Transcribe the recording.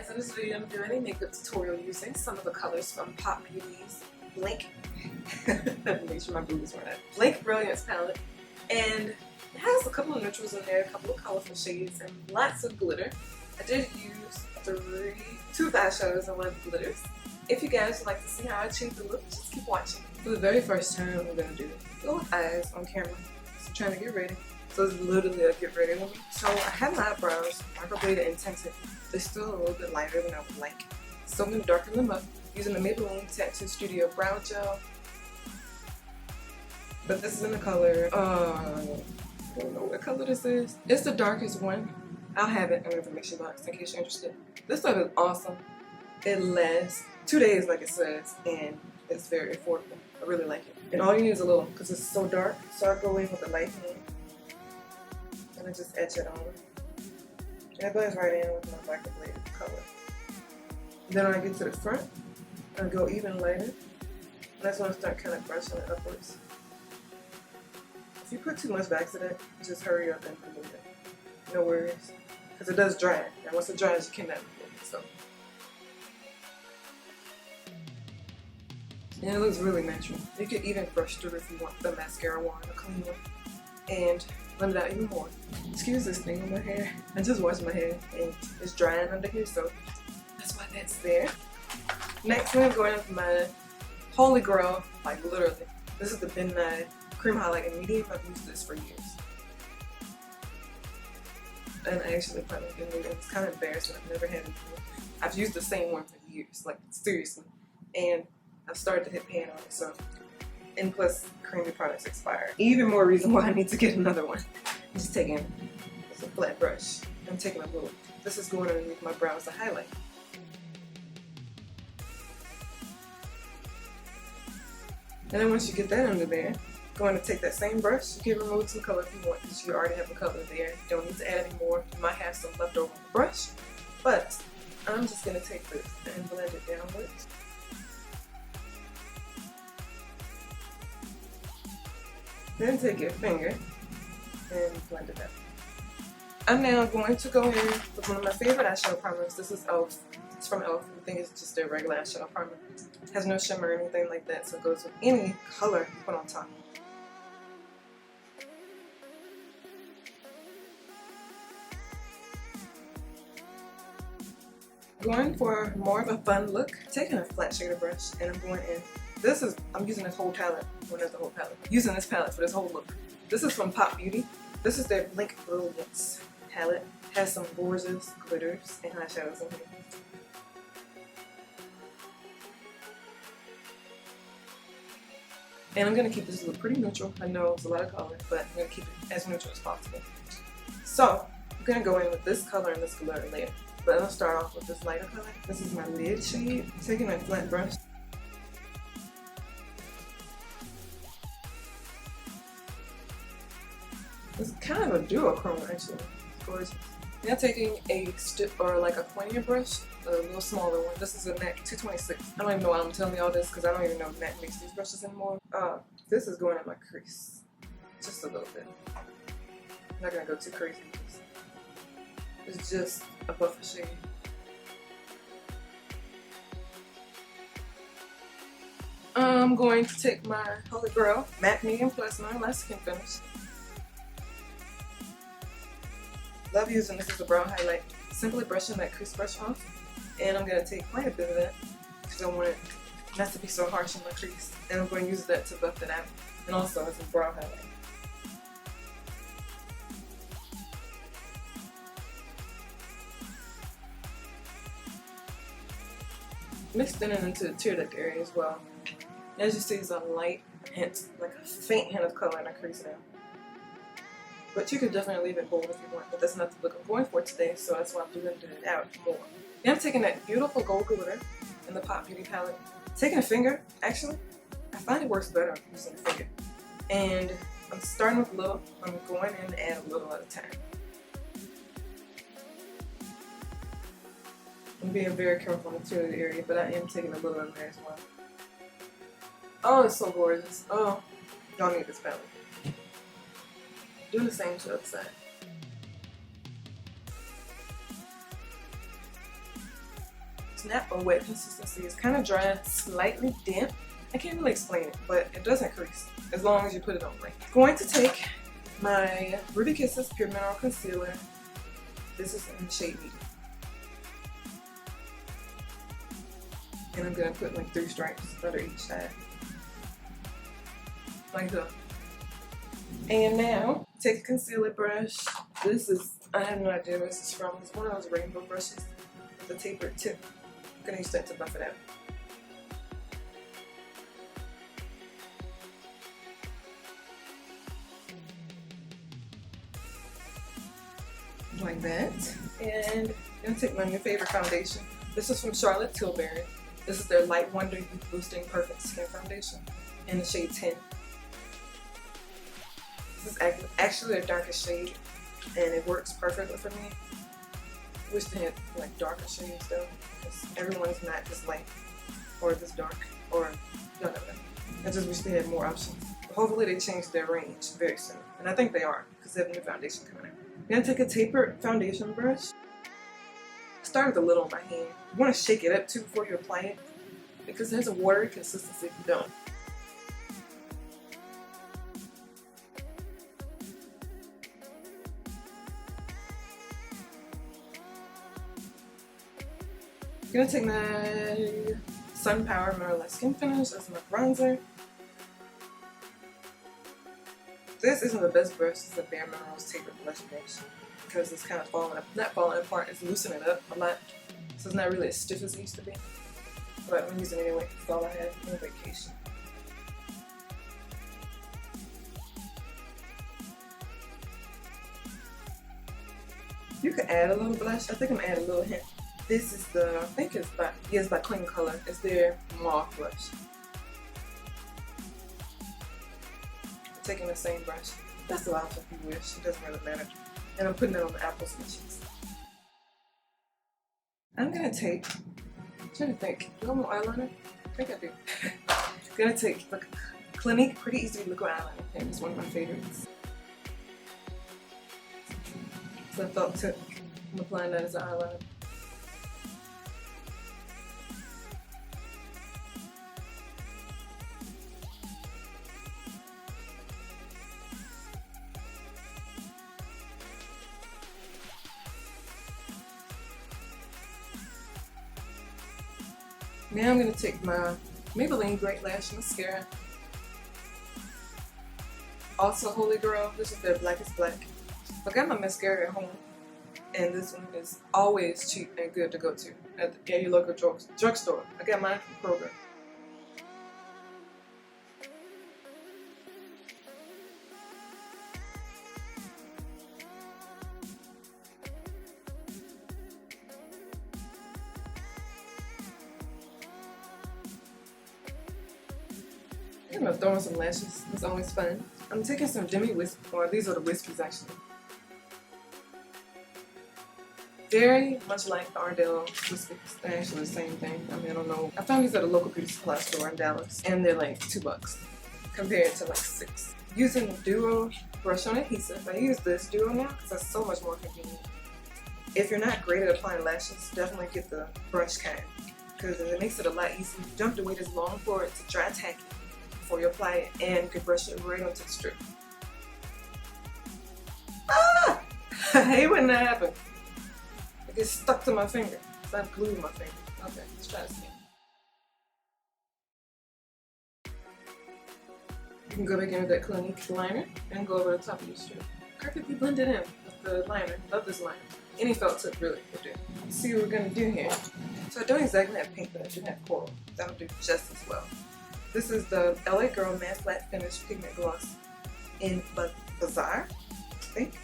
guys, in this video I'm doing a makeup tutorial using some of the colors from Pop Beauty's Blink make sure my boobies weren't Blink Brilliance palette, and it has a couple of neutrals in there, a couple of colorful shades, and lots of glitter. I did use two eyeshadows and one of the glitters. If you guys would like to see how I achieve the look, just keep watching. For the very first time, I'm going to do little eyes on camera. So I'm trying to get ready. So it's literally a get ready with me. So I have my eyebrows microbladed and tinted. They're still a little bit lighter than I would like. So I'm going to darken them up using the Maybelline Tattoo Studio Brow Gel. But this is in the color, I don't know what color this is. It's the darkest one. I'll have it in the information box in case you're interested. This stuff is awesome. It lasts 2 days like it says, and it's very affordable. I really like it. And all you need is a little, because it's so dark. So I go in with a light hand, and I just etch it on. And it blends right in with my microbladed color. Then when I get to the front, I go even lighter. And that's when I start kind of brushing it upwards. If you put too much back to that, just hurry up and remove it. No worries. Because it does dry. And once it dries, you cannot remove it. So. And it looks really natural. You could even brush through if you want the mascara wand, a clean one, and blend it out even more. Excuse this thing on my hair. I just washed my hair and it's drying under here, so that's why that's there. Next, I'm going with my holy grail, like literally. This is the Midnight Cream Highlight in Medium. I've used this for years. And I actually plan on getting it. It's kind of embarrassing. I've never had it before. I've used the same one for years, like seriously. And I've started to hit pan on it, so. And plus, creamy products expire. Even more reason why I need to get another one. I'm just taking a flat brush. I'm taking a little. This is going underneath my brows to highlight. And then once you get that under there, going to take that same brush. You can remove some color if you want, because you already have a color there. You don't need to add any more. You might have some left over on the brush, but I'm just going to take this and blend it downwards. Then take your finger and blend it out. I'm now going to go in with one of my favorite eyeshadow primers. This is e.l.f. It's from e.l.f. I think it's just a regular eyeshadow primer. It has no shimmer or anything like that, so it goes with any color you put on top. Going for more of a fun look, taking a flat shader brush, and I'm going in. I'm using this whole palette. Well, not the whole palette. Using this palette for this whole look. This is from Pop Beauty. This is their Blink Brilliance palette. Has some gorgeous glitters and eyeshadows in here. And I'm going to keep this look pretty neutral. I know it's a lot of color, but I'm going to keep it as neutral as possible. So, I'm going to go in with this color and this glitter later. But I'm going to start off with this lighter color. This is my lid shade. Taking a flat brush. It's kind of a duochrome actually. It's gorgeous. Now taking a stick or like a pointier brush, a little smaller one. This is a MAC 226. I don't even know why I'm telling you all this because I don't even know if MAC makes these brushes anymore. This is going in my crease. Just a little bit. I'm not going to go too crazy with this. It's just a buffer shade. I'm going to take my Holy Grail Matte Medium Plus MSF Skin Finish. Love using this as a brow highlight. Simply brushing that crease brush off. And I'm going to take quite a bit of that because I want it not to be so harsh on my crease. And I'm going to use that to buff it out. And also as a brow highlight. Mixed in into the tear duct area as well. As you see, it's a light hint, like a faint hint of color in the crease now. But you could definitely leave it bold if you want, but that's not the look I'm going for today, so that's why I'm blending it out more. Now I'm taking that beautiful gold glitter in the Pop Beauty palette. Taking a finger, actually, I find it works better using a finger. And I'm starting with a little, I'm going in and add a little at a time. I'm being very careful in the tear area, but I am taking a little in there as well. Oh, it's so gorgeous. Oh, y'all need this palette. Do the same to the other side. It's not a wet consistency. It's kind of dry, slightly damp. I can't really explain it, but it doesn't crease as long as you put it on right. I'm going to take my Ruby Kisses Pure Mineral Concealer. This is in the shade Medium. And I'm going to put like 3 stripes under each side. Like that. And now, take a concealer brush. This is, I have no idea where this is from. It's one of those rainbow brushes with a tapered tip. I'm going to use that to buff it out. Like that. And I'm going to take my new favorite foundation. This is from Charlotte Tilbury. This is their Light Wonder Youth Boosting Perfect Skin Foundation in the shade 10. This is actually their darkest shade, and it works perfectly for me. Wish they had like darker shades though, because everyone's not this light or this dark, or y'all know that. I just wish they had more options. But hopefully they change their range very soon, and I think they are, because they have a new foundation coming out. I'm gonna take a tapered foundation brush. Start with a little on my hand. You want to shake it up too before you apply it, because it has a watery consistency if you don't. I'm gonna take my Sun Power Mineral Skin Finish as my bronzer. This isn't the best brush. It's a Bare Minerals Tapered Blush brush, because it's kind of not falling apart, it's loosening it up a lot. So it's not really as stiff as it used to be. But I'm using it anyway, that's all I have on vacation. You could add a little blush. I think I'm gonna add a little hint. This is the, I think it's by Kleancolor. It's their Mauve blush. I'm taking the same brush. That's the option if you wish. It doesn't really matter. And I'm putting it on the apple smooches. I'm gonna take, I'm trying to think, do I want eyeliner? I think I do. I'm gonna take the Clinique Pretty Easy Liquid Eyeliner pen. It's one of my favorites. So I thought I'm applying that as an eyeliner. Now I'm going to take my Maybelline Great Lash Mascara. Also Holy Grail, this is their Blackest Black. I got my mascara at home, and this one is always cheap and good to go to at your local drugstore. I got mine from Kroger. I'm gonna throw on some lashes. It's always fun. I'm taking some Demi Wisp, or these are the Wispies actually. Very much like the Ardell Wispies. They're actually the same thing. I mean, I don't know. I found these at a local beauty supply store in Dallas, and they're like $2 compared to like $6. Using the Duo brush on adhesive, I use this Duo now because that's so much more convenient. If you're not great at applying lashes, definitely get the brush kind, because it makes it a lot easier. You don't have to wait as long for it to dry tacky before you apply it, and you can brush it right onto the strip. Ah! I hate when that happens. It gets stuck to my finger. So I've glued my finger. Okay, let's try this again. You can go back in with that Clinique liner and go over the top of your strip. Perfectly blended in with the liner. Love this liner. Any felt tip really would do. Let's see what we're gonna do here. So I don't exactly have pink, but I should have coral. That'll do just as well. This is the LA Girl Matte Flat Finish Pigment Gloss in Bazaar, I think.